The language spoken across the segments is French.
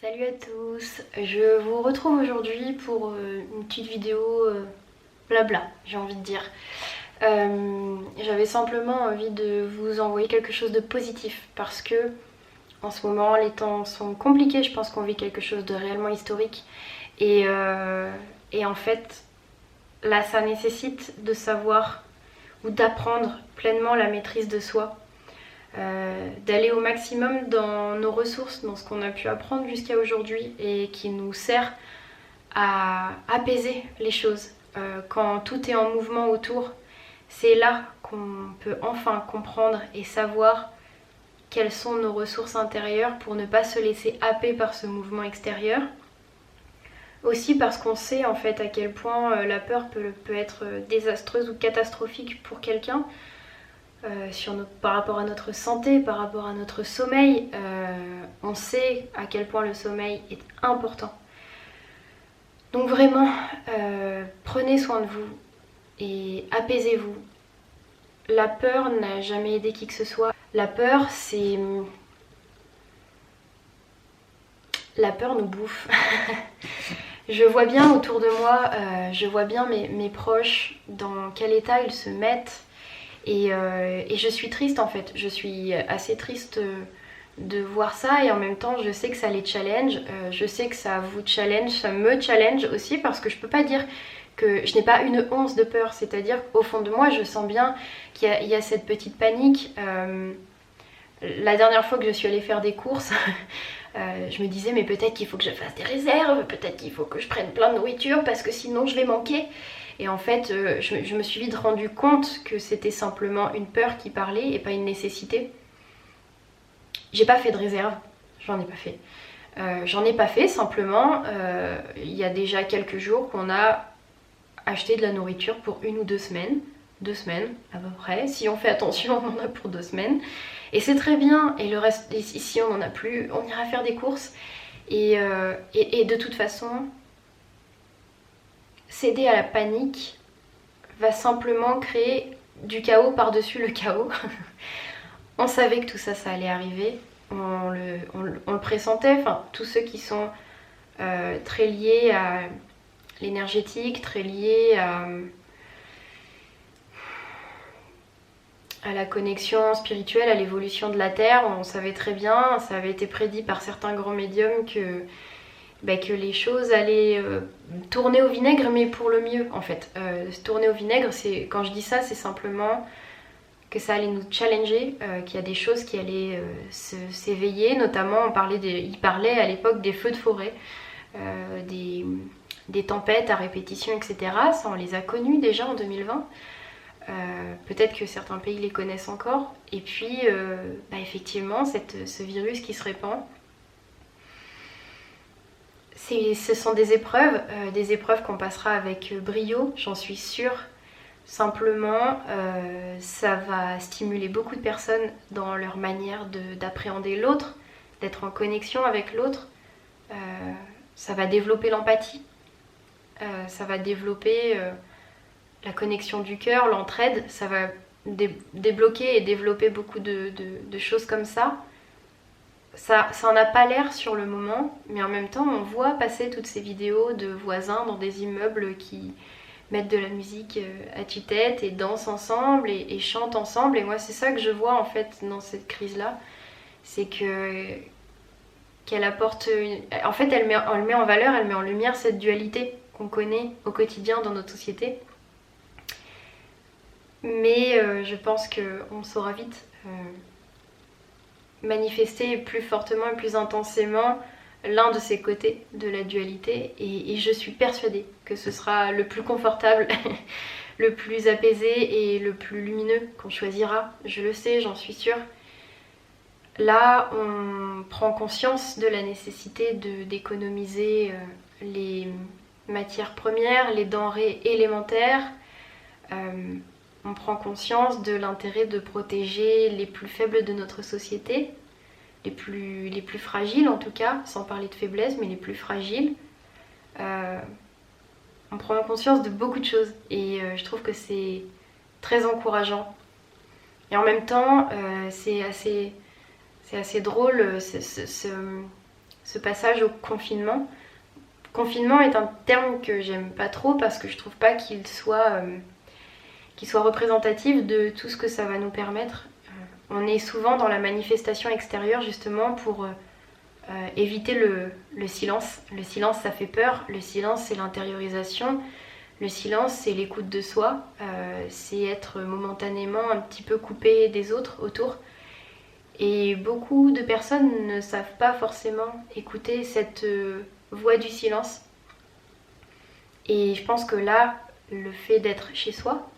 Salut à tous, je vous retrouve aujourd'hui pour une petite vidéo blabla, j'ai envie de dire. J'avais simplement envie de vous envoyer quelque chose de positif parce que en ce moment les temps sont compliqués, je pense qu'on vit quelque chose de réellement historique et en fait là ça nécessite de savoir ou d'apprendre pleinement la maîtrise de soi. D'aller au maximum dans nos ressources, dans ce qu'on a pu apprendre jusqu'à aujourd'hui et qui nous sert à apaiser les choses. Quand tout est en mouvement autour, c'est là qu'on peut enfin comprendre et savoir quelles sont nos ressources intérieures pour ne pas se laisser happer par ce mouvement extérieur. Aussi parce qu'on sait en fait à quel point la peur peut être désastreuse ou catastrophique pour quelqu'un. Par rapport à notre santé, par rapport à notre sommeil, on sait à quel point le sommeil est important. Donc vraiment, prenez soin de vous et apaisez-vous. La peur n'a jamais aidé qui que ce soit. La peur nous bouffe. Je vois bien autour de moi, je vois bien mes proches, dans quel état ils se mettent. Et je suis triste en fait, je suis assez triste de voir ça et en même temps je sais que ça les challenge, je sais que ça vous challenge, ça me challenge aussi parce que je peux pas dire que je n'ai pas une once de peur, c'est-à-dire qu'au fond de moi je sens bien qu'il y a cette petite panique. La dernière fois que je suis allée faire des courses, je me disais mais peut-être qu'il faut que je fasse des réserves, peut-être qu'il faut que je prenne plein de nourriture parce que sinon je vais manquer. Et en fait, je me suis vite rendu compte que c'était simplement une peur qui parlait et pas une nécessité. J'ai pas fait de réserve, j'en ai pas fait. J'en ai pas fait, simplement, il y a déjà quelques jours qu'on a acheté de la nourriture pour 1 ou 2 semaines. 2 semaines à peu près. Si on fait attention, on en a pour 2 semaines. Et c'est très bien. Et le reste, ici on en a plus, on ira faire des courses. Et de toute façon, céder à la panique va simplement créer du chaos par-dessus le chaos. On savait que tout ça, ça allait arriver. On le pressentait. Enfin, tous ceux qui sont très liés à l'énergétique, très liés à la connexion spirituelle, à l'évolution de la Terre, on savait très bien, ça avait été prédit par certains grands médiums que les choses allaient tourner au vinaigre, mais pour le mieux en fait. Tourner au vinaigre, quand je dis ça, c'est simplement que ça allait nous challenger, qu'il y a des choses qui allaient s'éveiller, notamment il parlait à l'époque des feux de forêt, des tempêtes à répétition, etc. Ça, on les a connus déjà en 2020. Peut-être que certains pays les connaissent encore. Et puis, effectivement, ce virus qui se répand, ce sont des épreuves qu'on passera avec brio, j'en suis sûre. Simplement, ça va stimuler beaucoup de personnes dans leur manière d'appréhender l'autre, d'être en connexion avec l'autre. Ça va développer l'empathie, ça va développer la connexion du cœur, l'entraide, ça va débloquer et développer beaucoup de choses comme ça. Ça en a pas l'air sur le moment, mais en même temps on voit passer toutes ces vidéos de voisins dans des immeubles qui mettent de la musique à tue-tête et dansent ensemble et chantent ensemble. Et moi c'est ça que je vois en fait dans cette crise là, c'est qu'elle apporte en fait elle met en valeur, elle met en lumière cette dualité qu'on connaît au quotidien dans notre société. Mais je pense qu'on saura vite manifester plus fortement et plus intensément l'un de ces côtés de la dualité et je suis persuadée que ce sera le plus confortable, le plus apaisé et le plus lumineux qu'on choisira. Je le sais, j'en suis sûre. Là, on prend conscience de la nécessité d'économiser les matières premières, les denrées élémentaires. On prend conscience de l'intérêt de protéger les plus faibles de notre société, les plus fragiles en tout cas, sans parler de faiblesse, mais les plus fragiles. On prend conscience de beaucoup de choses et je trouve que c'est très encourageant. Et en même temps, c'est assez drôle ce passage au confinement. Confinement est un terme que j'aime pas trop parce que je trouve pas qu'il soit représentatif de tout ce que ça va nous permettre. On est souvent dans la manifestation extérieure justement pour éviter le silence. Le silence, ça fait peur. Le silence, c'est l'intériorisation. Le silence, c'est l'écoute de soi. C'est être momentanément un petit peu coupé des autres autour. Et beaucoup de personnes ne savent pas forcément écouter cette voix du silence. Et je pense que là, le fait d'être chez soi,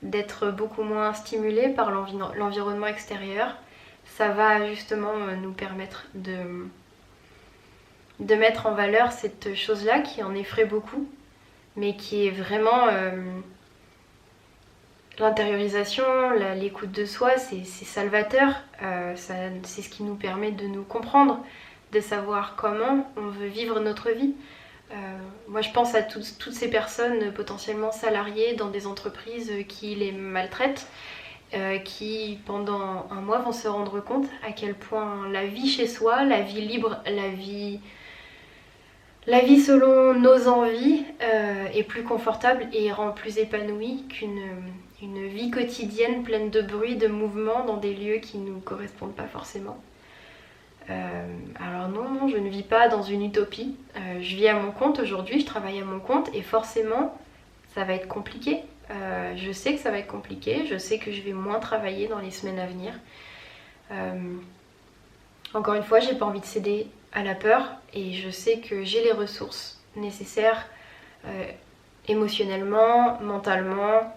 d'être beaucoup moins stimulé par l'environnement extérieur, ça va justement nous permettre de mettre en valeur cette chose-là qui en effraie beaucoup, mais qui est vraiment l'intériorisation, l'écoute de soi, c'est salvateur. C'est ce qui nous permet de nous comprendre, de savoir comment on veut vivre notre vie. Moi je pense à toutes ces personnes potentiellement salariées dans des entreprises qui les maltraitent, qui pendant un mois vont se rendre compte à quel point la vie chez soi, la vie libre, la vie selon nos envies est plus confortable et rend plus épanouie qu'une vie quotidienne pleine de bruit, de mouvements dans des lieux qui ne nous correspondent pas forcément. Alors non, je ne vis pas dans une utopie. Je vis à mon compte aujourd'hui, je travaille à mon compte et forcément ça va être compliqué. Je sais que ça va être compliqué, je sais que je vais moins travailler dans les semaines à venir. Encore une fois, j'ai pas envie de céder à la peur et je sais que j'ai les ressources nécessaires émotionnellement, mentalement,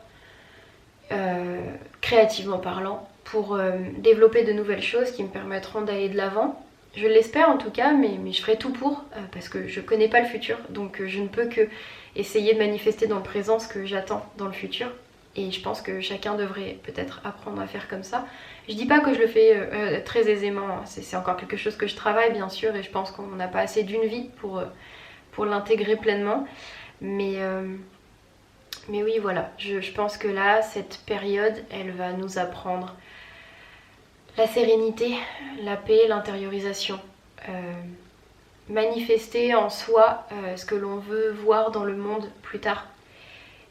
créativement parlant, pour développer de nouvelles choses qui me permettront d'aller de l'avant. Je l'espère en tout cas, mais je ferai tout pour, parce que je connais pas le futur, donc je ne peux que essayer de manifester dans le présent ce que j'attends dans le futur. Et je pense que chacun devrait peut-être apprendre à faire comme ça. Je dis pas que je le fais très aisément, c'est encore quelque chose que je travaille bien sûr, et je pense qu'on n'a pas assez d'une vie pour l'intégrer pleinement. Mais oui, voilà, je pense que là, cette période, elle va nous apprendre la sérénité, la paix, l'intériorisation. Manifester en soi ce que l'on veut voir dans le monde plus tard.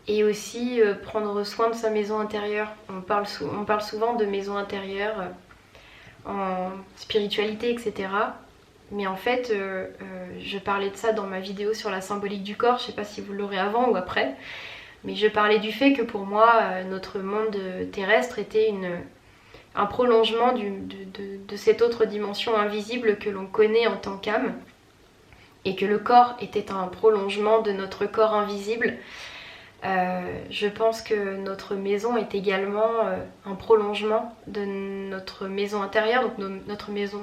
Et aussi prendre soin de sa maison intérieure. On parle souvent de maison intérieure en spiritualité, etc. Mais en fait, je parlais de ça dans ma vidéo sur la symbolique du corps. Je sais pas si vous l'aurez avant ou après. Mais je parlais du fait que pour moi, notre monde terrestre était un prolongement de cette autre dimension invisible que l'on connaît en tant qu'âme. Et que le corps était un prolongement de notre corps invisible. Je pense que notre maison est également un prolongement de notre maison intérieure, donc notre maison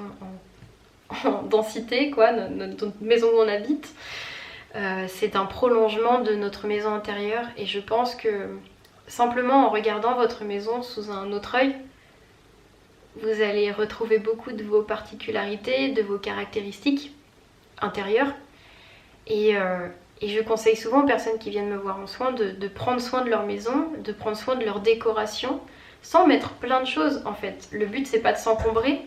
en densité, quoi, notre maison où on habite. C'est un prolongement de notre maison intérieure et je pense que simplement en regardant votre maison sous un autre œil, vous allez retrouver beaucoup de vos particularités, de vos caractéristiques intérieures et je conseille souvent aux personnes qui viennent me voir en soins de prendre soin de leur maison, de prendre soin de leur décoration, sans mettre plein de choses en fait. Le but c'est pas de s'encombrer,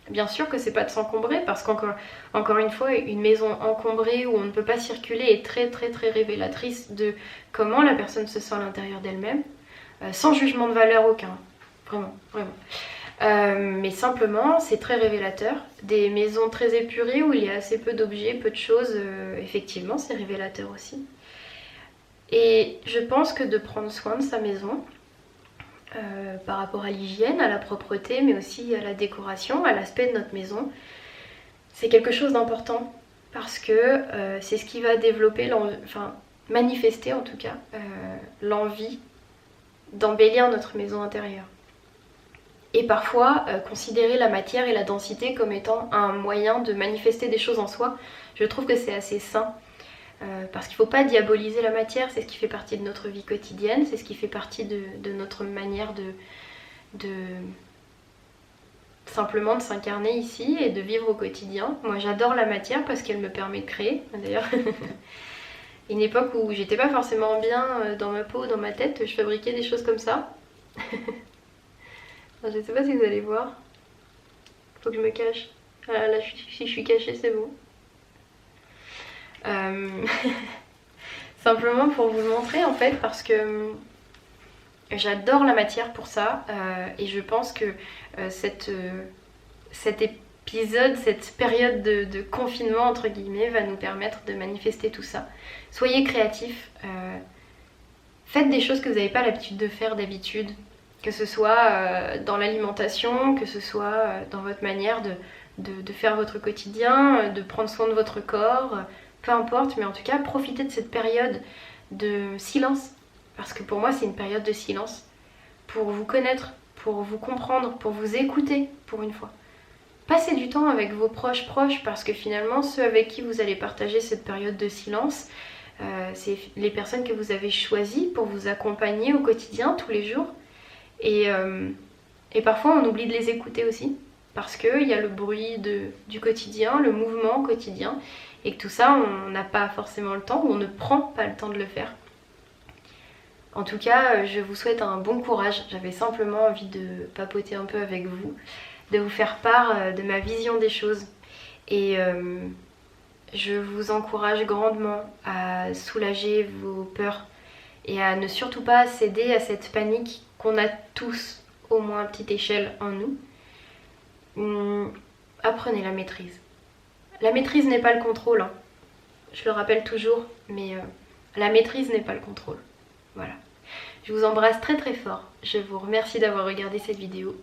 bien sûr que c'est pas de s'encombrer parce qu'encore une fois, une maison encombrée où on ne peut pas circuler est très très très révélatrice de comment la personne se sent à l'intérieur d'elle-même, sans jugement de valeur aucun, vraiment, vraiment. Mais simplement, c'est très révélateur. Des maisons très épurées où il y a assez peu d'objets, peu de choses, effectivement, c'est révélateur aussi. Et je pense que de prendre soin de sa maison, par rapport à l'hygiène, à la propreté, mais aussi à la décoration, à l'aspect de notre maison, c'est quelque chose d'important parce que c'est ce qui va développer, manifester en tout cas, l'envie d'embellir notre maison intérieure. Et parfois, considérer la matière et la densité comme étant un moyen de manifester des choses en soi, je trouve que c'est assez sain. Parce qu'il ne faut pas diaboliser la matière, c'est ce qui fait partie de notre vie quotidienne, c'est ce qui fait partie de notre manière de simplement de s'incarner ici et de vivre au quotidien. Moi j'adore la matière parce qu'elle me permet de créer, d'ailleurs. Une époque où j'étais pas forcément bien dans ma peau, dans ma tête, je fabriquais des choses comme ça. Je sais pas si vous allez voir. Faut que je me cache. Voilà, là si je suis cachée c'est bon. Simplement pour vous montrer en fait parce que j'adore la matière pour ça et je pense que cet épisode, cette période de confinement entre guillemets va nous permettre de manifester tout ça. Soyez créatifs, faites des choses que vous n'avez pas l'habitude de faire d'habitude, que ce soit dans l'alimentation, que ce soit dans votre manière de faire votre quotidien, de prendre soin de votre corps, peu importe, mais en tout cas profitez de cette période de silence, parce que pour moi c'est une période de silence, pour vous connaître, pour vous comprendre, pour vous écouter pour une fois. Passez du temps avec vos proches parce que finalement ceux avec qui vous allez partager cette période de silence, c'est les personnes que vous avez choisies pour vous accompagner au quotidien tous les jours. Et parfois on oublie de les écouter aussi parce qu'il y a le bruit du quotidien, le mouvement quotidien et que tout ça on n'a pas forcément le temps ou on ne prend pas le temps de le faire. En tout cas je vous souhaite un bon courage, j'avais simplement envie de papoter un peu avec vous, de vous faire part de ma vision des choses et je vous encourage grandement à soulager vos peurs et à ne surtout pas céder à cette panique qu'on a tous au moins à petite échelle en nous. Apprenez la maîtrise. La maîtrise n'est pas le contrôle, hein. Je le rappelle toujours, mais la maîtrise n'est pas le contrôle. Voilà. Je vous embrasse très très fort. Je vous remercie d'avoir regardé cette vidéo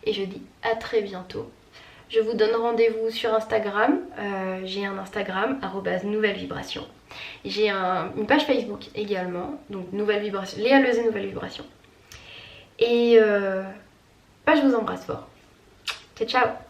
et je dis à très bientôt. Je vous donne rendez-vous sur Instagram. J'ai un Instagram, @nouvellevibration. J'ai une page Facebook également, donc Nouvelle Vibration, Léa Lezé Nouvelle Vibration. Et je vous embrasse fort. Ciao ciao.